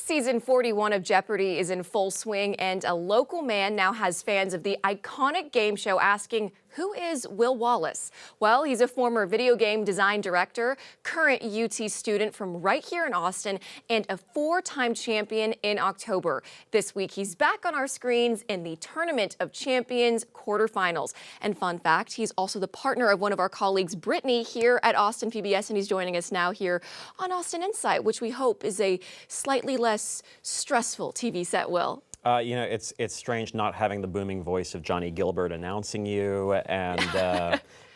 Season 41 of Jeopardy is in full swing, and a local man now has fans of the iconic game show asking, who is Will Wallace? Well, he's a former video game design director, current UT student from right here in Austin, and a four-time champion in October. This week, he's back on our screens in the Tournament of Champions quarterfinals. And fun fact, he's also the partner of one of our colleagues, Brittany, here at Austin PBS, and he's joining us now here on Austin Insight, which we hope is a slightly less stressful TV set, Will. It's strange not having the booming voice of Johnny Gilbert announcing you, and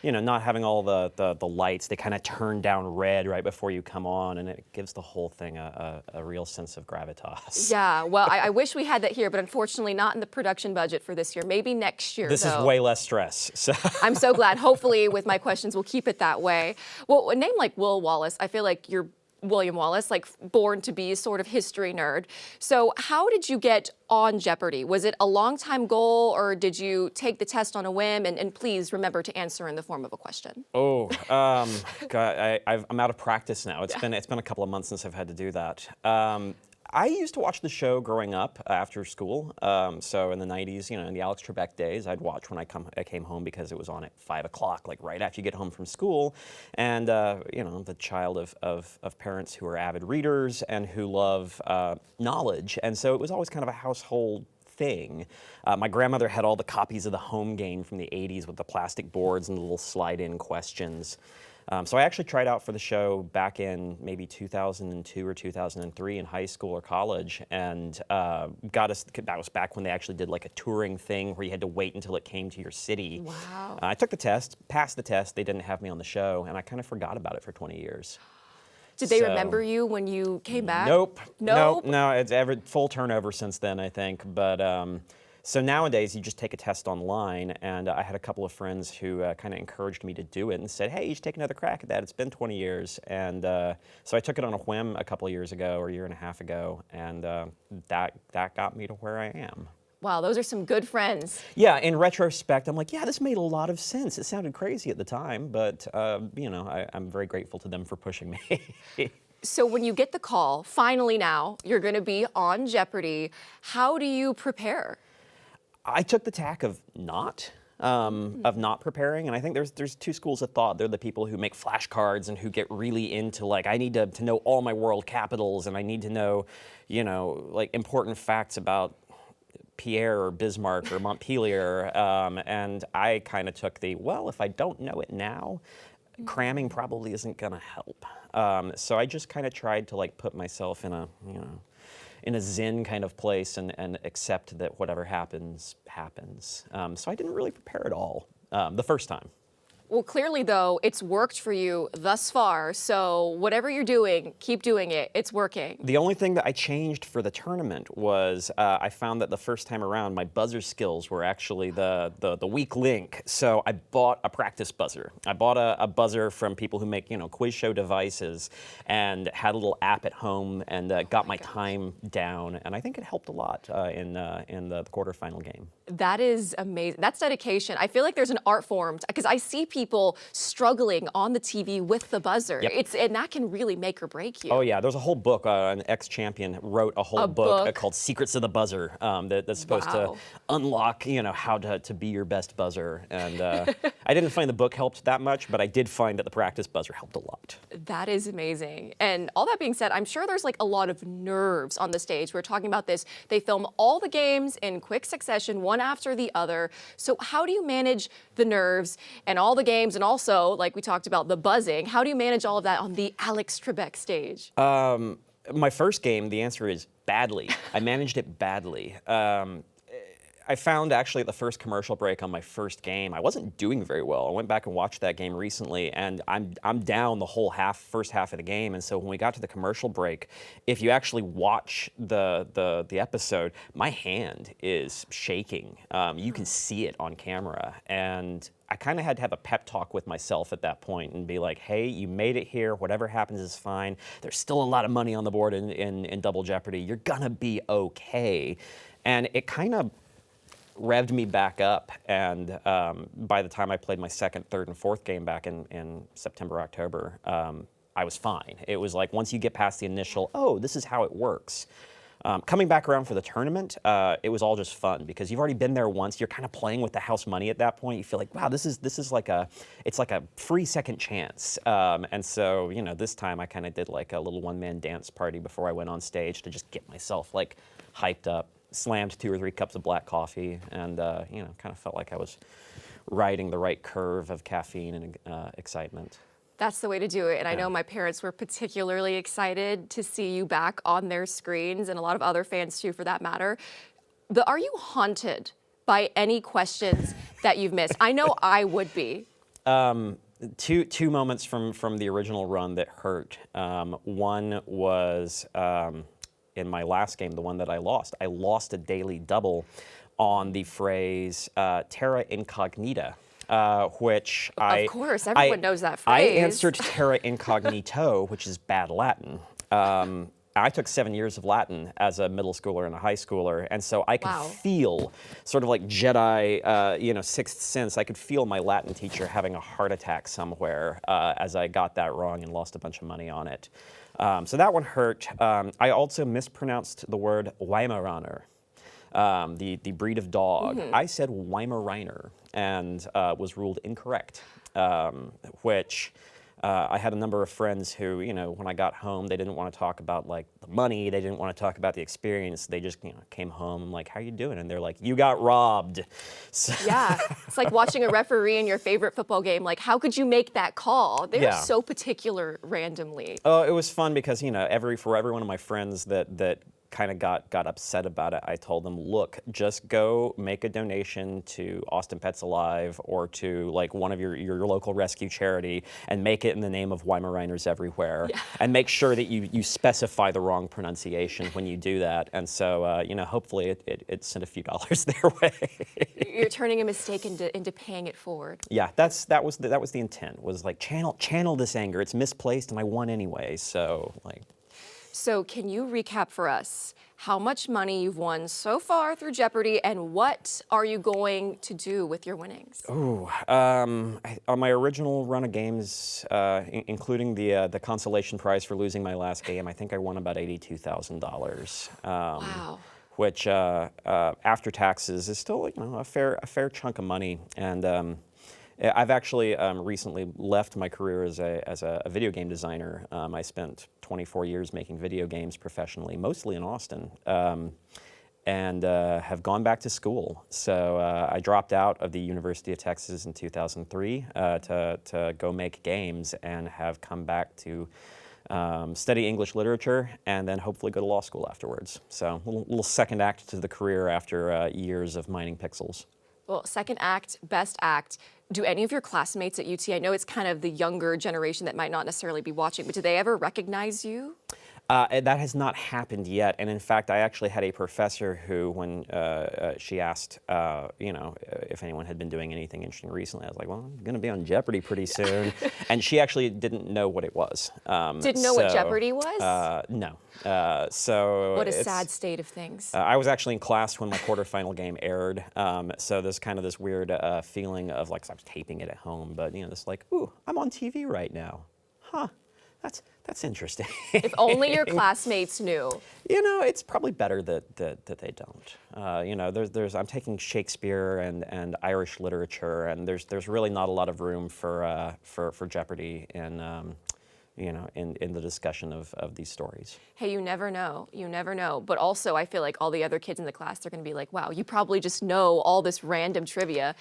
not having all the lights. They kind of turn down red right before you come on, and it gives the whole thing a real sense of gravitas. Yeah, well, I wish we had that here, but unfortunately not in the production budget for this year. Maybe next year, This is way less stress. So. I'm so glad. Hopefully, with my questions, we'll keep it that way. Well, a name like Will Wallace, I feel like you're William Wallace, like born to be a sort of history nerd. So how did you get on Jeopardy? Was it a long time goal, or did you take the test on a whim? And please remember to answer in the form of a question. Oh, God, I'm out of practice now. It's been a couple of months since I've had to do that. I used to watch the show growing up after school. So in the 90s, in the Alex Trebek days, I'd watch when I came home because it was on at 5 o'clock, like right after you get home from school. And, the child of parents who are avid readers and who love knowledge. And so it was always kind of a household thing. My grandmother had all the copies of the home game from the 80s with the plastic boards and the little slide-in questions. So I actually tried out for the show back in maybe 2002 or 2003 in high school or college, and that was back when they actually did like a touring thing where you had to wait until it came to your city. Wow. I took the test, passed the test, they didn't have me on the show, and I kind of forgot about it for 20 years. Did they remember you when you came back? Nope. Nope. No, it's full turnover since then, I think, but so nowadays, you just take a test online, and I had a couple of friends who kind of encouraged me to do it and said, hey, you should take another crack at that. It's been 20 years. And so I took it on a whim a couple of years ago, or a year and a half ago, and that got me to where I am. Wow, those are some good friends. Yeah, in retrospect, I'm like, yeah, this made a lot of sense. It sounded crazy at the time, but, I'm very grateful to them for pushing me. So when you get the call, finally now, you're going to be on Jeopardy. How do you prepare? I took the tack of not preparing, and I think there's two schools of thought. They're the people who make flashcards and who get really into, like, I need to know all my world capitals, and I need to know, like important facts about Pierre or Bismarck or Montpelier, and I kind of took well, if I don't know it now, cramming probably isn't gonna help. So I just kind of tried to put myself in a zen kind of place and accept that whatever happens, happens. So I didn't really prepare at all the first time. Well, clearly, though, it's worked for you thus far. So whatever you're doing, keep doing it. It's working. The only thing that I changed for the tournament was I found that the first time around, my buzzer skills were actually the weak link. So I bought a practice buzzer. I bought a buzzer from people who make, quiz show devices, and had a little app at home, and got my time down. And I think it helped a lot in the quarterfinal game. That is amazing. That's dedication. I feel like there's an art form, because I see people struggling on the TV with the buzzer. Yep. And that can really make or break you. Oh yeah, there's a whole book. An ex-champion wrote a whole book called Secrets of the Buzzer that's supposed to unlock, how to be your best buzzer. And I didn't find the book helped that much, but I did find that the practice buzzer helped a lot. That is amazing. And all that being said, I'm sure there's a lot of nerves on the stage. We're talking about this. They film all the games in quick succession, one after the other. So how do you manage the nerves and all the games, and also, like we talked about, the buzzing? How do you manage all of that on the Alex Trebek stage? My first game, the answer is badly. I managed it badly. I found actually at the first commercial break on my first game, I wasn't doing very well. I went back and watched that game recently, and I'm down the whole first half of the game. And so when we got to the commercial break, if you actually watch the episode, my hand is shaking. You can see it on camera, and I kind of had to have a pep talk with myself at that point and be like, hey, you made it here. Whatever happens is fine. There's still a lot of money on the board in Double Jeopardy. You're gonna be okay. And it kind of revved me back up, and by the time I played my second, third, and fourth game back in September, October, I was fine. It was like once you get past the initial, oh, this is how it works, Coming back around for the tournament, it was all just fun because you've already been there once. You're kind of playing with the house money at that point. You feel like, wow, this is like it's like a free second chance. And so, you know, this time I kind of did like a little one-man dance party before I went on stage to just get myself like hyped up. Slammed 2 or 3 cups of black coffee, and you know, kind of felt like I was riding the right curve of caffeine and excitement. That's the way to do it. And I know my parents were particularly excited to see you back on their screens, and a lot of other fans too, for that matter. But are you haunted by any questions that you've missed? I know I would be. Two moments from the original run that hurt. One was in my last game, the one that I lost a daily double on the phrase terra incognita, which Of course, everyone knows that phrase. I answered terra incognito, which is bad Latin. I took 7 years of Latin as a middle schooler and a high schooler, and so I could feel, sort of like Jedi, you know, Sixth Sense, I could feel my Latin teacher having a heart attack somewhere as I got that wrong and lost a bunch of money on it. So that one hurt. I also mispronounced the word Weimaraner, the breed of dog. I said Weimaraner and was ruled incorrect, which I had a number of friends who, you know, when I got home, they didn't want to talk about like the money, they didn't want to talk about the experience. They just, you know, came home and like, how you doing? And they're like, you got robbed. So Yeah, it's like watching a referee in your favorite football game. Like, how could you make that call? They're so particular randomly. Oh, it was fun because, you know, for every one of my friends that kind of got upset about it, I told them, look, just go make a donation to Austin Pets Alive or to like one of your local rescue charity and make it in the name of Weimaraners everywhere. And make sure that you specify the wrong pronunciation when you do that. And so, you know, hopefully it sent a few dollars their way. You're turning a mistake into paying it forward. Yeah, that was the intent, was like channel this anger. It's misplaced and I won anyway, so like. So can you recap for us how much money you've won so far through Jeopardy, and what are you going to do with your winnings? Oh, on my original run of games, including the consolation prize for losing my last game, I think I won about $82,000. Wow. Which after taxes is still, you know, a fair chunk of money. And I've actually recently left my career as a video game designer. I spent 24 years making video games professionally, mostly in Austin, and have gone back to school. So I dropped out of the University of Texas in 2003 to go make games, and have come back to study English literature and then hopefully go to law school afterwards. So a little second act to the career after years of mining pixels. Well, second act, best act. Do any of your classmates at UT, I know it's kind of the younger generation that might not necessarily be watching, but do they ever recognize you? That has not happened yet, and in fact, I actually had a professor who, when she asked, you know, if anyone had been doing anything interesting recently, I was like, well, I'm going to be on Jeopardy pretty soon, and she actually didn't know what it was. Didn't know what Jeopardy was? No. So what a sad state of things. I was actually in class when my quarterfinal game aired, so there's kind of this weird feeling of like, I was taping it at home, but you know, this like, ooh, I'm on TV right now, huh? That's interesting. If only your classmates knew. You know, it's probably better that they don't. You know, I'm taking Shakespeare and Irish literature, and there's really not a lot of room for Jeopardy in you know, in the discussion of these stories. Hey, you never know. You never know. But also, I feel like all the other kids in the class, they're going to be like, wow, you probably just know all this random trivia.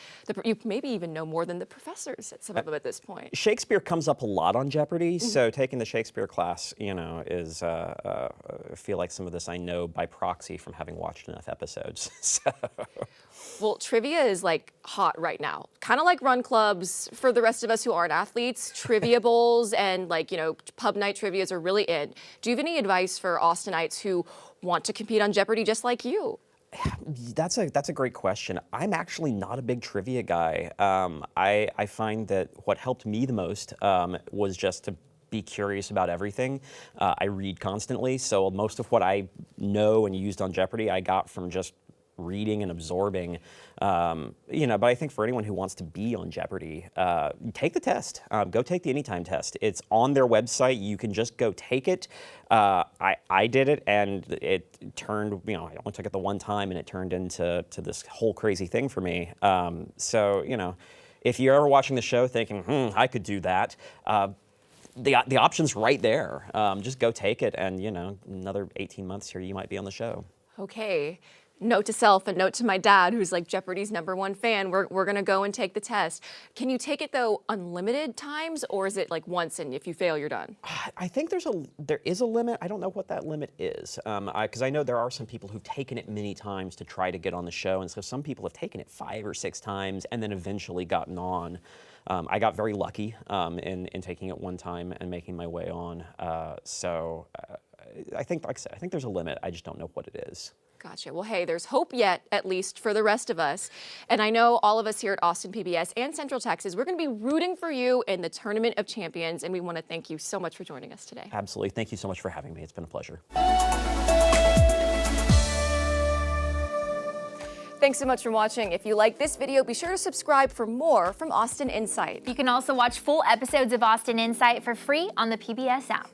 You maybe even know more than the professors at some of them at this point. Shakespeare comes up a lot on Jeopardy, so taking the Shakespeare class, you know, is, I feel like some of this I know by proxy from having watched enough episodes. So. Well, trivia is like hot right now. Kind of like run clubs for the rest of us who aren't athletes. Trivia bowls and like, you know, pub night trivias are really in. Do you have any advice for Austinites who want to compete on Jeopardy just like you? That's a great question. I'm actually not a big trivia guy. I find that what helped me the most was just to be curious about everything. I read constantly, so most of what I know and used on Jeopardy I got from just reading and absorbing. But I think for anyone who wants to be on Jeopardy, take the test. Go take the Anytime test. It's on their website. You can just go take it. I did it, and it turned, I only took it the one time, and it turned into this whole crazy thing for me. If you're ever watching the show thinking, I could do that, the option's right there. Just go take it, and another 18 months here, you might be on the show. Okay. Note to self and note to my dad, who's like Jeopardy's #1 fan. We're gonna go and take the test. Can you take it though unlimited times, or is it like once and if you fail, you're done? I think there is a limit. I don't know what that limit is, because I know there are some people who've taken it many times to try to get on the show, and so some people have taken it 5 or 6 times and then eventually gotten on. I got very lucky in taking it one time and making my way on. I think, like I said, I think there's a limit. I just don't know what it is. Gotcha. Well, hey, there's hope yet, at least for the rest of us. And I know all of us here at Austin PBS and Central Texas, we're going to be rooting for you in the Tournament of Champions. And we want to thank you so much for joining us today. Absolutely. Thank you so much for having me. It's been a pleasure. Thanks so much for watching. If you like this video, be sure to subscribe for more from Austin Insight. You can also watch full episodes of Austin Insight for free on the PBS app.